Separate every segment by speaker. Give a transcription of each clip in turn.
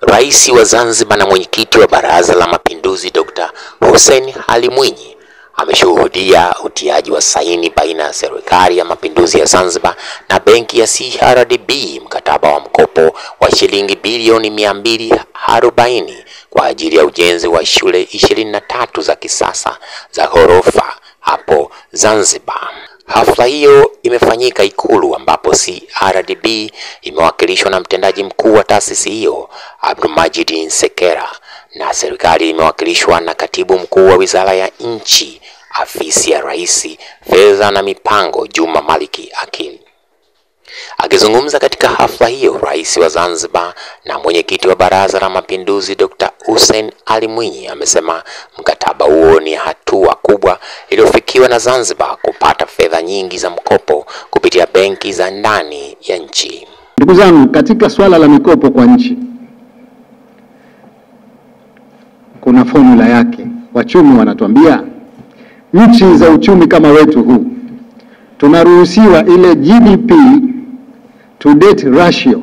Speaker 1: Rais wa Zanzibar na mwenyekiti wa Baraza la Mapinduzi Dr. Hussein Ali Mwinyi ameshuhudia utiaji wa saini baina ya Serikali ya Mapinduzi ya Zanzibar na benki ya CRDB mkataba wa mkopo wa shilingi bilioni 240 kwa ajili ya ujenzi wa shule 23 za kisasa za ghorofa hapo Zanzibar. Hafla hiyo imefanyika Ikulu ambapo CRDB imewakilishwa na mtendaji mkuu wa taasisi hiyo Abdulmajid Nsekera na serikali imewakilishwa na katibu mkuu wa Wizara ya Nchi, Afisi ya Rais, Fedha na Mipango, Juma Maliki Akili. Akizungumza katika hafla hiyo, Rais wa Zanzibar na mwenyekiti wa Baraza la Mapinduzi Dr. Hussein Ali Mwinyi amesema mkataba huo ni hatua kubwa iliyofikiwa na Zanzibar kupata fedha nyingi za mkopo kupitia benki za ndani ya nchi.
Speaker 2: Ndugu zangu, katika swala la mikopo kwa nchi kuna formula yake. Wachumi wanatuambia nchi za uchumi kama wetu huu tunaruhusiwa ile GDP to debt ratio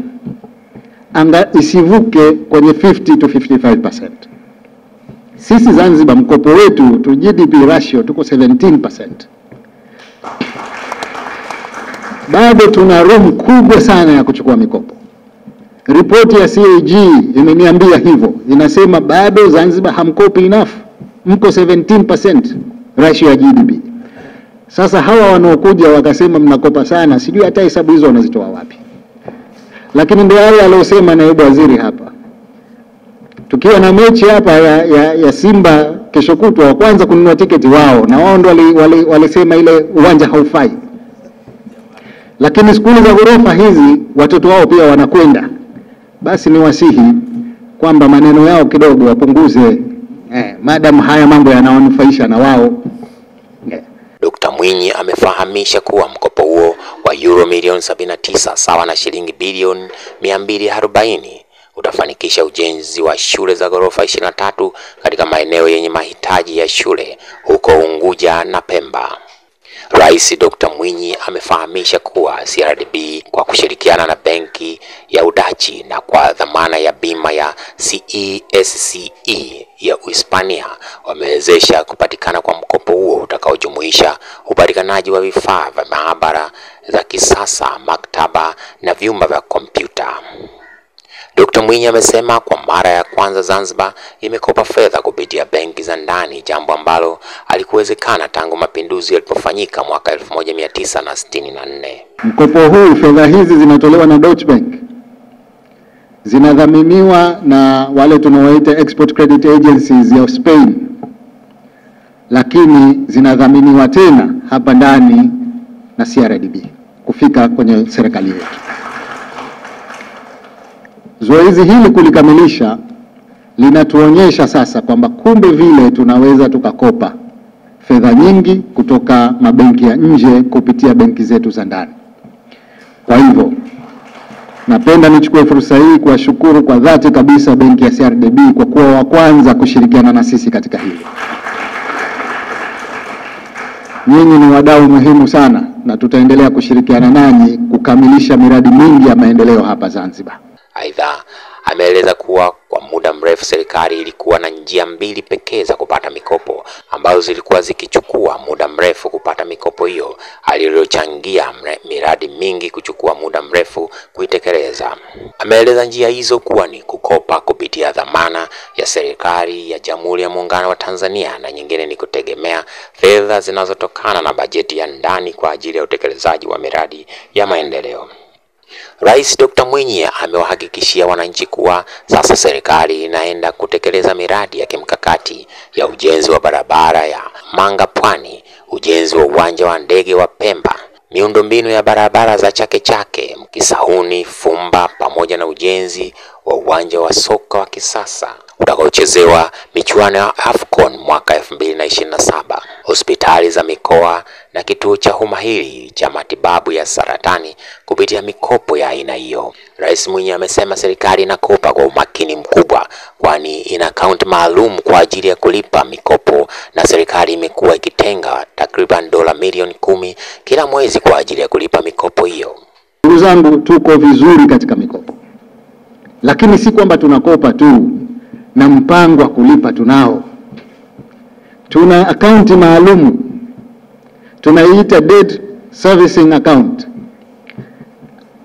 Speaker 2: isivuke kwenye 50 to 55%. Sisi Zanzibar mkopo wetu to GDP ratio tuko 17%. Bado tuna room kubwa sana ya kuchukua mikopo. Ripoti ya CAG imeniambia hivyo, inasema bado Zanzibar hamkopi enough, mko 17% ratio ya GDP. Sasa hawa wanaokuja wakasema mnakopa sana, sijui hata hesabu hizo wanazitoa wapi. Lakini ndio wale aliosema naibu waziri hapa, tukiwa na mechi hapa ya Simba kesho kutwa, wa kwanza kununua tiketi wao, na wao ndio walisema ile uwanja haufai. Lakini skuli za ghorofa hizi watoto wao pia wanakwenda. Basi ni wasihi kwamba maneno yao kidogo wapunguze, madam haya mambo yanawanufaisha na wao.
Speaker 1: Dr. Mwinyi amefahamisha kuwa mkopo huo wa euro milioni 79 sawa na shilingi bilioni 240 utafanikisha ujenzi wa shule za ghorofa 23 katika maeneo yenye mahitaji ya shule huko Unguja na Pemba. Rais Dr. Mwinyi amefahamisha kuwa CRDB kwa kushirikiana na benki ya Udachi na kwa dhamana ya bima ya CESCE ya Uhispania wamewezesha kupatikana kwa mkopo huo utakaojumuisha upatikanaji wa vifaa vya maabara za kisasa, maktaba na vyumba vya kompyuta. Dr. Mwinyi amesema kwa mara ya kwanza Zanzibar imekopa fedha kupitia benki za ndani, jambo ambalo halikuwezekana tangu mapinduzi yalipofanyika mwaka 1964.
Speaker 2: Mkopo huu, fedha hizi zinatolewa na Deutsche Bank, zinadhaminiwa na wale tunaoita export credit agencies ya Spain, lakini zinadhaminiwa tena hapa ndani na CRDB kufika kwenye serikali yetu. Zoezi hili kulikamilisha linatuonyesha sasa kwamba kumbe vile tunaweza tukakopa fedha nyingi kutoka mabenki ya nje kupitia benki zetu za ndani. Kwa hivyo napenda nichukue fursa hii kuwashukuru kwa dhati kabisa benki ya CRDB kwa kuwa wa kwanza kushirikiana na sisi katika hili. Nyinyi ni wadau muhimu sana na tutaendelea kushirikiana nanyi kukamilisha miradi mingi ya maendeleo hapa Zanzibar.
Speaker 1: Aidha, ameeleza kuwa kwa muda mrefu serikali ilikuwa na njia mbili pekee za kupata mikopo ambazo zilikuwa zikichukua muda mrefu kupata mikopo hiyo, alilochangia miradi mingi kuchukua muda mrefu kuitekeleza. Ameeleza njia hizo kuwa ni kukopa kupitia dhamana ya serikali ya Jamhuri ya Muungano wa Tanzania na nyingine ni kutegemea fedha zinazotokana na bajeti ya ndani kwa ajili ya utekelezaji wa miradi ya maendeleo. Rais Dr. Mwinyi amewahakikishia wananchi kuwa sasa serikali inaenda kutekeleza miradi ya kimkakati ya ujenzi wa barabara ya Manga Pwani, ujenzi wa uwanja wa ndege wa Pemba, miundombinu ya barabara za Chake Chake, Mkisahuni, Fumba pamoja na ujenzi wa uwanja wa soka wa kisasa utakaochezewa michuano ya AFCON mwaka 2027, hospitali za mikoa na kituo cha umahiri cha matibabu ya saratani kupitia mikopo ya aina hiyo. Rais Mwinyi amesema serikali inakopa kwa umakini mkubwa kwani ina akaunti maalum kwa ajili ya kulipa mikopo na serikali imekuwa ikitenga takriban dola milioni 10 kila mwezi kwa ajili ya kulipa mikopo hiyo.
Speaker 2: Ndugu zangu, tuko vizuri katika mikopo. Lakini si kwamba tunakopa tu, na mpango wa kulipa tunao. Tuna akaunti maalum tunaiita debt servicing account,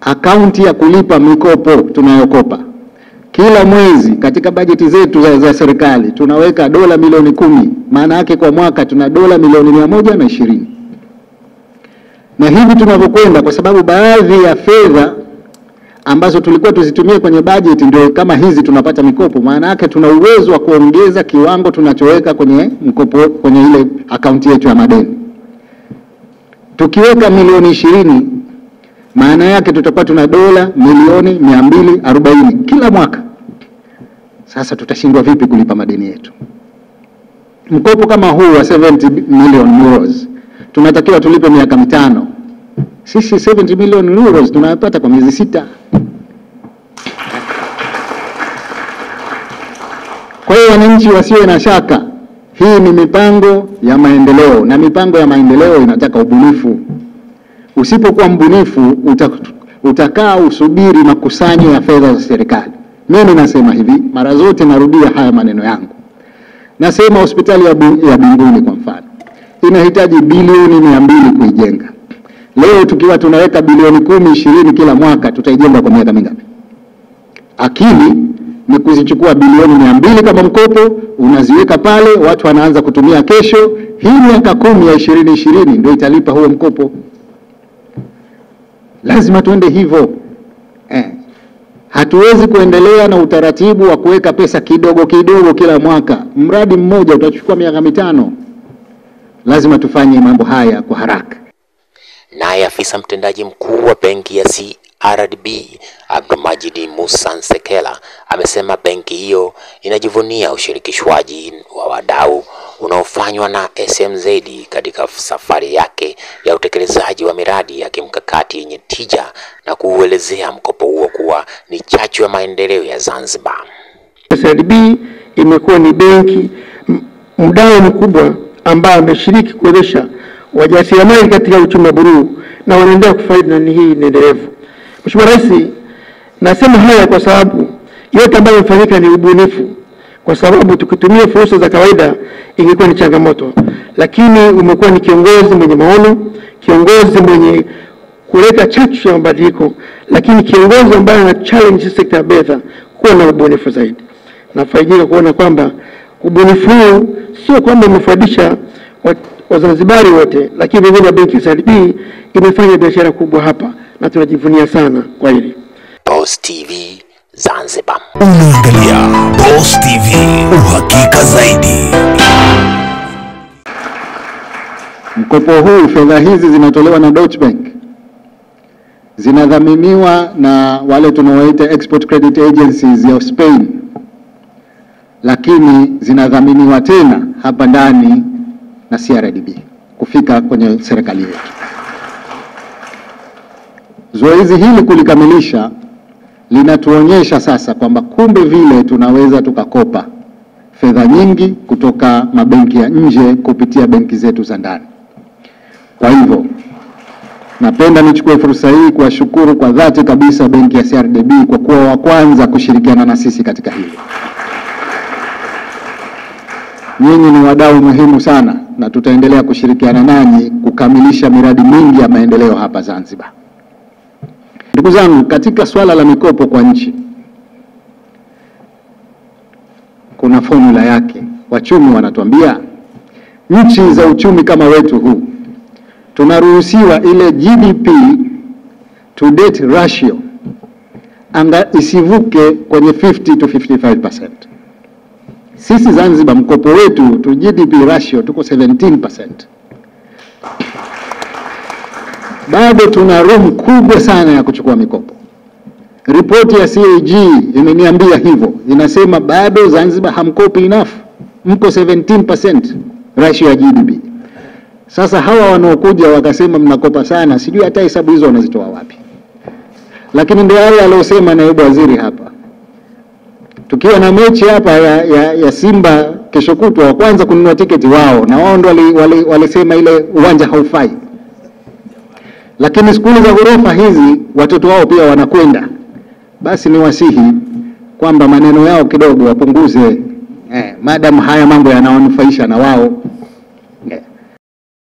Speaker 2: akaunti ya kulipa mikopo tunayokopa. Kila mwezi katika bajeti zetu za serikali tunaweka dola milioni 10, maana yake kwa mwaka tuna dola milioni 120. Na hivi tunavyokwenda, kwa sababu baadhi ya fedha ambazo tulikuwa tuzitumie kwenye bajeti ndio kama hizi tunapata mikopo, maana yake tuna uwezo wa kuongeza kiwango tunachoweka kwenye mkopo, kwenye ile akaunti yetu ya madeni. Tukiweka milioni 20, maana yake tutakuwa tuna dola milioni 240 kila mwaka. Sasa tutashindwa vipi kulipa madeni yetu? Mkopo kama huu wa 70 million euros tunatakiwa tulipe miaka 5. Sisi 70 million euros tunapata kwa miezi 6. Kwa hiyo wananchi wasiwe na shaka, hii ni mipango ya maendeleo, na mipango ya maendeleo inataka ubunifu. Usipokuwa mbunifu utakaa usubiri makusanyo ya fedha za serikali. Mimi nasema hivi, mara zote narudia haya maneno yangu. Nasema hospitali ya Bunguni kwa mfano inahitaji bilioni 200 kuijenga. Leo tukiwa tunaweka bilioni 10-20 kila mwaka, tutaijenga kwa miaka mingapi? Akili ni kuzichukua bilioni 200 kama mkopo, unaziweka pale, watu wanaanza kutumia kesho. Hii miaka 10 ya 2020 ndio italipa huo mkopo. Lazima tuende hivyo. Hatuwezi kuendelea na utaratibu wa kuweka pesa kidogo kidogo kila mwaka. Mradi mmoja utachukua miaka 5. Lazima tufanye mambo haya kwa haraka.
Speaker 1: Naye afisa mtendaji mkuu wa benki ya CRDB Abdulmajid Musa Nsekela amesema benki hiyo inajivunia ushirikishwaji wa wadau unaofanywa na SMZ katika safari yake ya utekelezaji wa miradi ya kimkakati yenye tija, na kuuelezea mkopo huo kuwa ni chachu ya maendeleo ya Zanzibar.
Speaker 3: CRDB imekuwa ni benki mdau mkubwa ambaye ameshiriki kuwezesha wajasiriamali katika uchumi wa buluu na wanaendelea kufaidi na hii ni endelevu. Mheshimiwa Rais, nasema haya kwa sababu yote ambayo yamefanyika ni ubunifu, kwa sababu tukitumia fursa za kawaida ingekuwa ni changamoto, lakini umekuwa ni kiongozi mwenye maono, kiongozi mwenye kuleta chachu ya mabadiliko, lakini kiongozi ambaye ana challenge sekta ya fedha kuwa na ubunifu zaidi. Nafaidika kuona kwamba ubunifu huu sio kwamba umefaidisha Wazanzibari wote, lakini vile benki CRDB imefanya biashara kubwa hapa na tunajivunia sana kwa hili.
Speaker 1: Boss TV Zanzibar.
Speaker 4: Unaangalia Boss TV, uhakika zaidi.
Speaker 2: Mkopo huu, fedha hizi zinatolewa na Deutsche Bank, zinadhaminiwa na wale tunaoita Export Credit Agencies ya Spain, lakini zinadhaminiwa tena hapa ndani na CRDB kufika kwenye serikali yetu. Zoezi hili kulikamilisha linatuonyesha sasa kwamba kumbe vile tunaweza tukakopa fedha nyingi kutoka mabenki ya nje kupitia benki zetu za ndani. Kwa hivyo napenda nichukue fursa hii kuwashukuru kwa dhati kabisa benki ya CRDB kwa kuwa wa kwanza kushirikiana na sisi katika hili. Nyinyi ni wadau muhimu sana na tutaendelea kushirikiana nanyi kukamilisha miradi mingi ya maendeleo hapa Zanzibar. Ndugu zangu, katika swala la mikopo kwa nchi kuna formula yake. Wachumi wanatuambia nchi za uchumi kama wetu huu tunaruhusiwa ile GDP to debt ratio isivuke kwenye 50 to 55%. Sisi Zanzibar mkopo wetu to GDP ratio tuko 17%. Bado tuna room kubwa sana ya kuchukua mikopo. Ripoti ya CAG imeniambia hivyo, inasema bado Zanzibar hamkopi enough, mko 17% ratio ya GDP. Sasa hawa wanaokuja wakasema mnakopa sana, sijui hata hesabu hizo wanazitoa wapi. Lakini ndio wale aliosema naibu waziri hapa, tukiwa na mechi hapa ya Simba kesho kutwa, wa kwanza kununua tiketi wao, na wao ndio walisema ile uwanja haufai. Lakini skuli za ghorofa hizi watoto wao pia wanakwenda. Basi ni wasihi kwamba maneno yao kidogo wapunguze, madam haya mambo yanawanufaisha na wao.